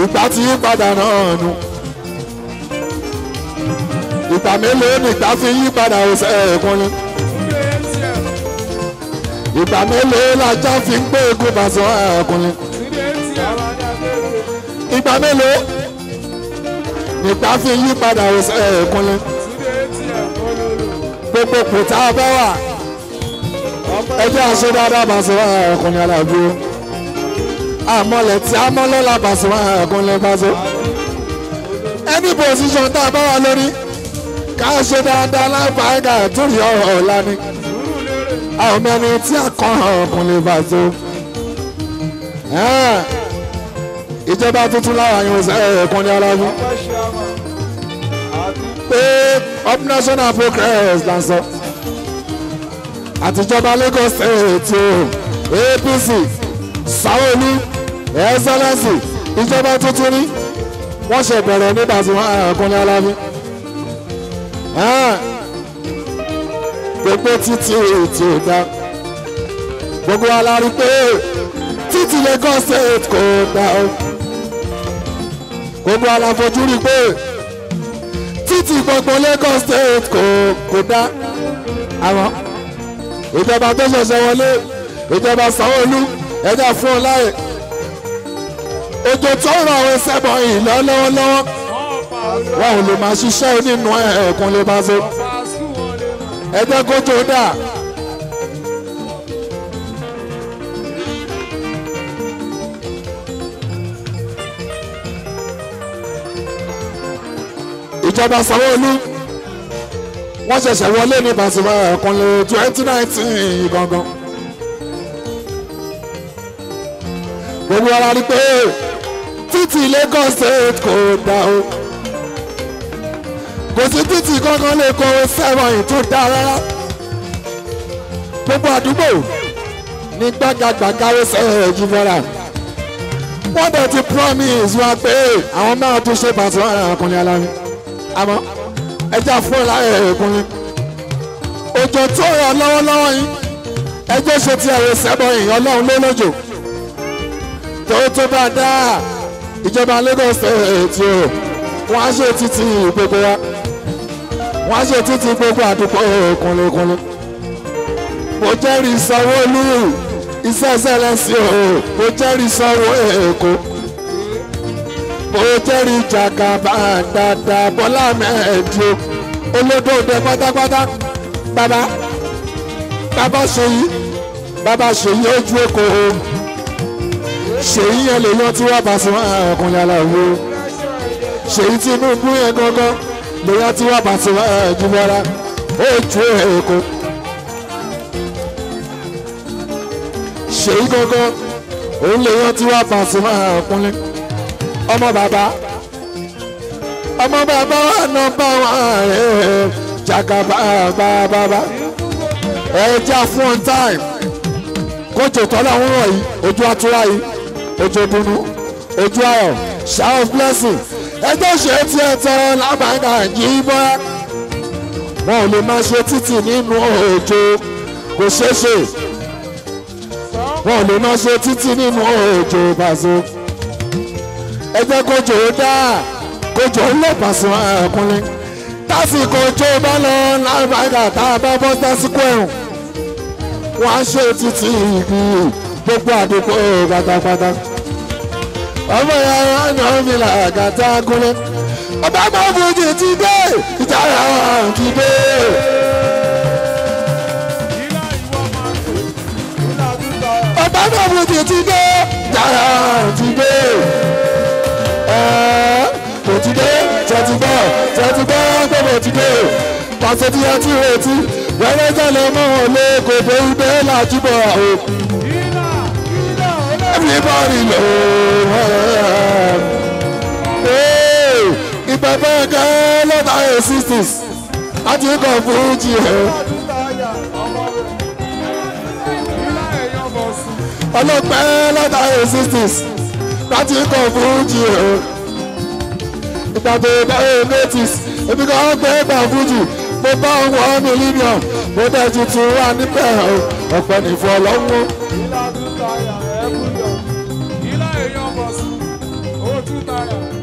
ìgbà tí yí padà náà nù ìgbà mélòó nìgbà fi yí padà ọ̀sẹ̀ ẹ̀kún ni ìgbà mélòó lajá fi ń gbé egun bàṣọ ẹ̀kún ni ìgbà mélòó nìgbà fi yí padà ọ̀sẹ̀ ẹ̀kún ni gbogbo kùtà bá wà ẹjẹ́ àṣẹ dáadáa bàṣọ ẹ̀kún ni aláàbí àmọ́lẹ̀ tí a mọ́ lọ́la bàṣọ ẹ̀kún ni bàṣọ any position tá a bá wà lórí ká ṣe dáadáa láìpáìdà tó yọ ọ̀la ni àwọn ọmọ ẹni tí a kàn ọkùn lè bá tó ìjọba tuntun láwọn àyàn ẹ̀kún ní aláàbí pé up national progress lansọ àtijọba Lagos State APC Sanwó-Olú Excellency ìjọba tuntun ní wọ́n ṣe bẹ̀rẹ̀ nígbà tí wọ́n ẹ̀kún ní aláàbí gbogbo títí ètò ìdá gbogbo wa la rí pé títí Lagos State kò dá o gbogbo wa la fojú rí pé títí gbogbo Lagos State kò dá àwọn ìjọba tó ṣẹ̀ṣẹ̀ wọlé ìjọba Sanwó-Olú ẹ̀dá fún ọ láyè òjò tó rọ̀ àwọn sẹ́bọ̀ yìí lọ́wọ́lọ́wọ́ wọn ò lè máa ṣiṣẹ́ nínú ẹ̀ẹ̀kan lè máa ṣe ẹjẹ́ kójó dà ìjọba Sanwó-Olú wọ́n ṣẹ̀ṣẹ̀ wọlé ní Pasuma ẹ̀ẹ̀kan lè 2019 gangan gbogbo ara rí pé títí Lagos State kò dá o kò sí títì kankan lè kọ sẹ́wọ̀n tó dáa rárá gbogbo àdúgbò ní gbàgàgbàgà ẹ̀jì fẹ́ra wọ́n dẹ̀ ti promise wa pé àwọn máa tún ṣe Pasuma ọkùnrin alámi àmọ́ ẹja fún ẹ láyé ẹ̀kùnrin òjò tó rọ̀ lọ́wọ́lọ́wọ́ yìí ẹjọ́ ṣe ti ẹ̀rọ sẹ́bọ̀ yìí ọlọ́run ló lójò tó bá dáa ìjọba Lagos State wọ́n á ṣe títì gbogbo wa wọ́n á ṣe títí gbogbo àdúgbò kúnlẹ̀kúnlẹ̀ mo jẹ́rìí Sanwó-Olú iṣẹ́ Excellency mo jẹ́rìí Sanwó-Èkó mo jẹ́rìí Jagaban dáadáa Bọ́lá mẹ́ẹ̀ẹ́dì olódòdó pátápátá bàbá Ṣèyí ojú Èkó Ṣèyí yẹn lè yan tí wọ́n bá sí wọn ọkùnrin aláwo Ṣèyí Tinubu yẹn gangan lóyá tí wọ́n bá ti wá ẹ̀júmọ́ra ó ju Èkó Ṣèyí gangan òun lè yan tí wọ́n bá ti wá ọkùnrin ọmọ bàbá wà nọ́mbà wọn rẹ̀ Jagaban bàbá ẹja fún on time kójò tọ́lá wọn wọ̀nyí ojú àtúrà yìí ojú dunu ojú ayọ̀ shower of blessing ẹjọ́ ṣe tí ẹ tọrọ lábàáńgá yìí bọ́ wọn ò lè máa ṣe títì nínú òjò kò ṣeé ṣe wọn ò lè máa ṣe títì nínú òjò Paso ẹjẹ́ kójò dá kójò ń lè Pasuma ẹ̀kúnlẹ̀ tásìkò òjò bá lọ lábàáńgá tá a bá bọ́ tásìkò ẹ̀rùn wọn á ṣe títì ìgbì gbogbo àdúgbò pátápátá ọmọ yàrá náà mi là gàtà gúnlẹ̀ ọba máa fojì ti dé ìjàrá ti dé. ọba máa fojì ti dé ìjàrá ti dé. kò ti dé tẹ̀tí gbọ́ gbọ́dọ̀ ti dé pàṣẹ tí a ti retí wẹ́rẹ́ jẹ́lẹ̀ mọ́ wọn lé kò dé ibẹ̀ làjúbọ̀ àwọn. Everybody know ìbẹ̀bẹ̀ gẹ́ lọ́dà ẹ̀60s láti kọ̀ fún jì ẹ̀. ọlọ́pẹ́ lọ́dà ẹ̀60s láti kọ̀ fún jì ẹ̀. ìgbàgbé báyìí notice ebi kan gbé gbà fújì mo bá wọn mílíọ̀nù mo dẹ̀ tuntun wà níbẹ̀ ọ̀pẹ nìfọ̀ lọ́wọ́. tààrà.